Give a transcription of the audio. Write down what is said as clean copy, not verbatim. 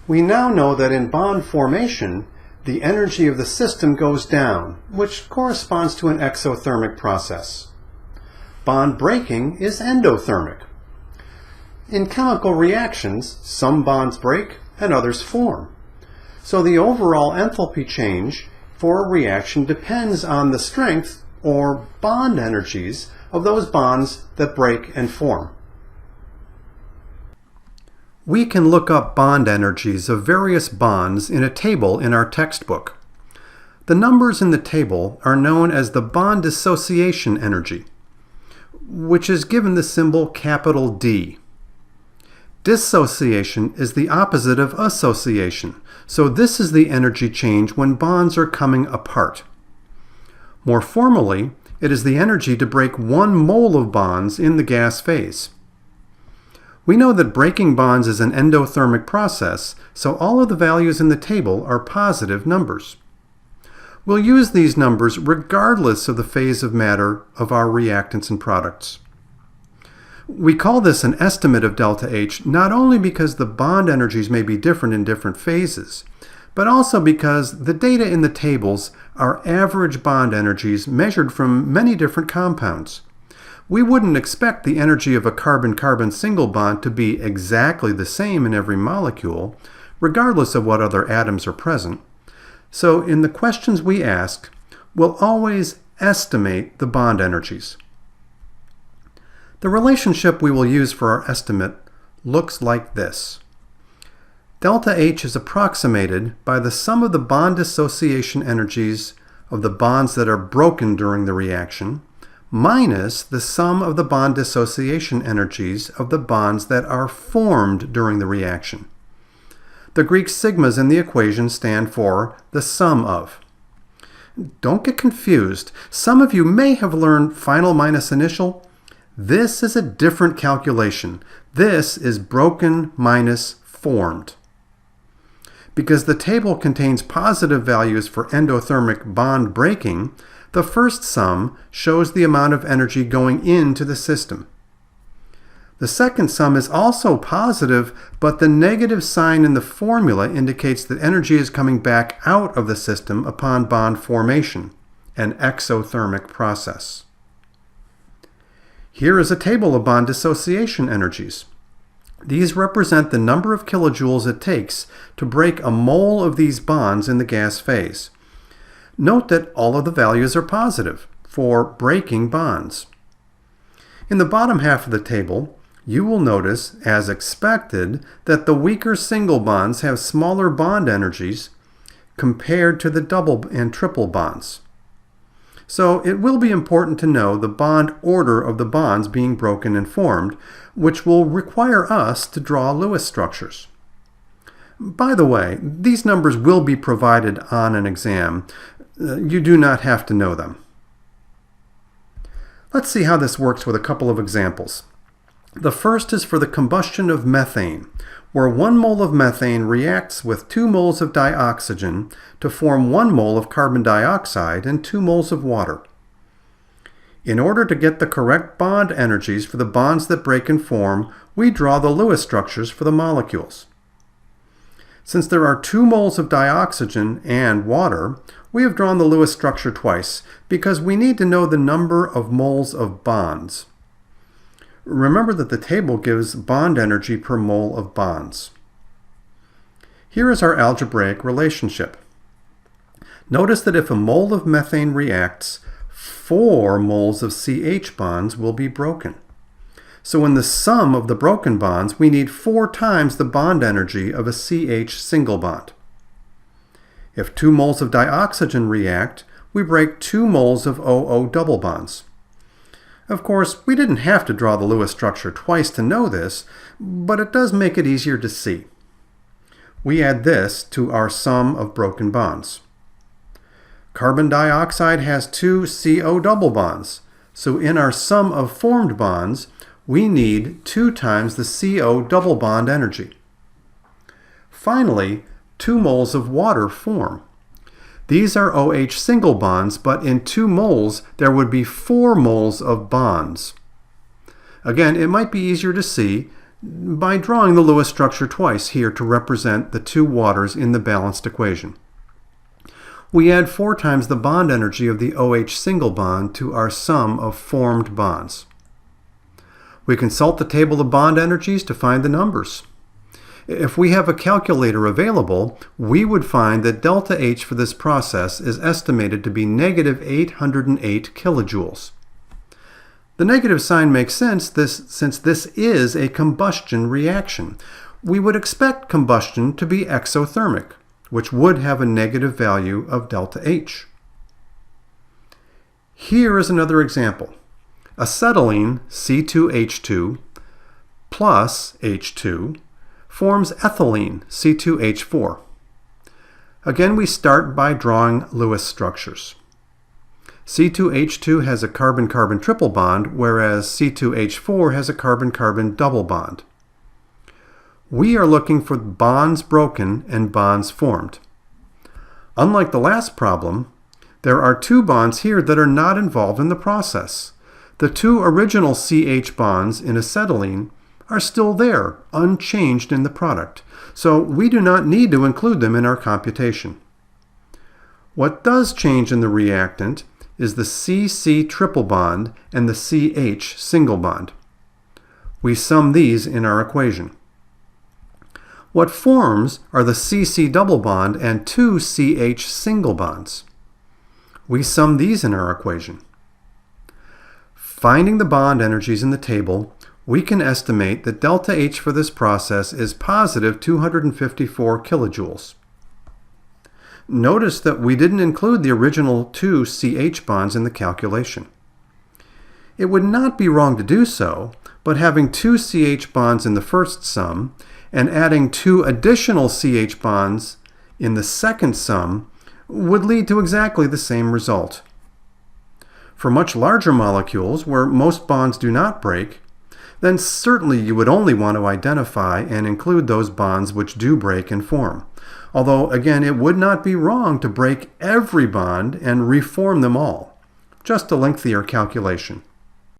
We now know that in bond formation, the energy of the system goes down, which corresponds to an exothermic process. Bond breaking is endothermic. In chemical reactions, some bonds break and others form. So the overall enthalpy change for a reaction depends on the strength or bond energies of those bonds that break and form. We can look up bond energies of various bonds in a table in our textbook. The numbers in the table are known as the bond dissociation energy, which is given the symbol capital D. Dissociation is the opposite of association, so this is the energy change when bonds are coming apart. More formally, it is the energy to break 1 mole of bonds in the gas phase. We know that breaking bonds is an endothermic process, so all of the values in the table are positive numbers. We'll use these numbers regardless of the phase of matter of our reactants and products. We call this an estimate of delta H not only because the bond energies may be different in different phases, but also because the data in the tables are average bond energies measured from many different compounds. We wouldn't expect the energy of a carbon-carbon single bond to be exactly the same in every molecule, regardless of what other atoms are present. So in the questions we ask, we'll always estimate the bond energies. The relationship we will use for our estimate looks like this. Delta H is approximated by the sum of the bond dissociation energies of the bonds that are broken during the reaction minus the sum of the bond dissociation energies of the bonds that are formed during the reaction. The Greek sigmas in the equation stand for the sum of. Don't get confused. Some of you may have learned final minus initial. This is a different calculation. This is broken minus formed. Because the table contains positive values for endothermic bond breaking, the first sum shows the amount of energy going into the system. The second sum is also positive, but the negative sign in the formula indicates that energy is coming back out of the system upon bond formation, an exothermic process. Here is a table of bond dissociation energies. These represent the number of kilojoules it takes to break a mole of these bonds in the gas phase. Note that all of the values are positive for breaking bonds. In the bottom half of the table, you will notice, as expected, that the weaker single bonds have smaller bond energies compared to the double and triple bonds. So it will be important to know the bond order of the bonds being broken and formed, which will require us to draw Lewis structures. By the way, these numbers will be provided on an exam. You do not have to know them. Let's see how this works with a couple of examples. The first is for the combustion of methane, where 1 mole of methane reacts with 2 moles of dioxygen to form 1 mole of carbon dioxide and 2 moles of water. In order to get the correct bond energies for the bonds that break and form, we draw the Lewis structures for the molecules. Since there are 2 moles of dioxygen and water, we have drawn the Lewis structure twice because we need to know the number of moles of bonds. Remember that the table gives bond energy per mole of bonds. Here is our algebraic relationship. Notice that if a mole of methane reacts, 4 moles of CH bonds will be broken. So in the sum of the broken bonds, we need 4 times the bond energy of a CH single bond. If 2 moles of dioxygen react, we break 2 moles of OO double bonds. Of course, we didn't have to draw the Lewis structure twice to know this, but it does make it easier to see. We add this to our sum of broken bonds. Carbon dioxide has 2 CO double bonds, so in our sum of formed bonds, we need 2 times the CO double bond energy. Finally, 2 moles of water form. These are OH single bonds, but in 2 moles there would be 4 moles of bonds. Again, it might be easier to see by drawing the Lewis structure twice here to represent the two waters in the balanced equation. We add 4 times the bond energy of the OH single bond to our sum of formed bonds. We consult the table of bond energies to find the numbers. If we have a calculator available, we would find that delta H for this process is estimated to be negative 808 kilojoules. The negative sign makes sense since this is a combustion reaction. We would expect combustion to be exothermic, which would have a negative value of delta H. Here is another example. Acetylene, C2H2, plus H2, forms ethylene, C2H4. Again, we start by drawing Lewis structures. C2H2 has a carbon-carbon triple bond, whereas C2H4 has a carbon-carbon double bond. We are looking for bonds broken and bonds formed. Unlike the last problem, there are 2 bonds here that are not involved in the process. The 2 original CH bonds in acetylene are still there, unchanged in the product, so we do not need to include them in our computation. What does change in the reactant is the CC triple bond and the CH single bond. We sum these in our equation. What forms are the CC double bond and 2 CH single bonds. We sum these in our equation. Finding the bond energies in the table, we can estimate that delta H for this process is positive 254 kilojoules. Notice that we didn't include the original 2 CH bonds in the calculation. It would not be wrong to do so, but having 2 CH bonds in the first sum and adding 2 additional CH bonds in the second sum would lead to exactly the same result. For much larger molecules, where most bonds do not break, then certainly you would only want to identify and include those bonds which do break and form. Although, again, it would not be wrong to break every bond and reform them all. Just a lengthier calculation.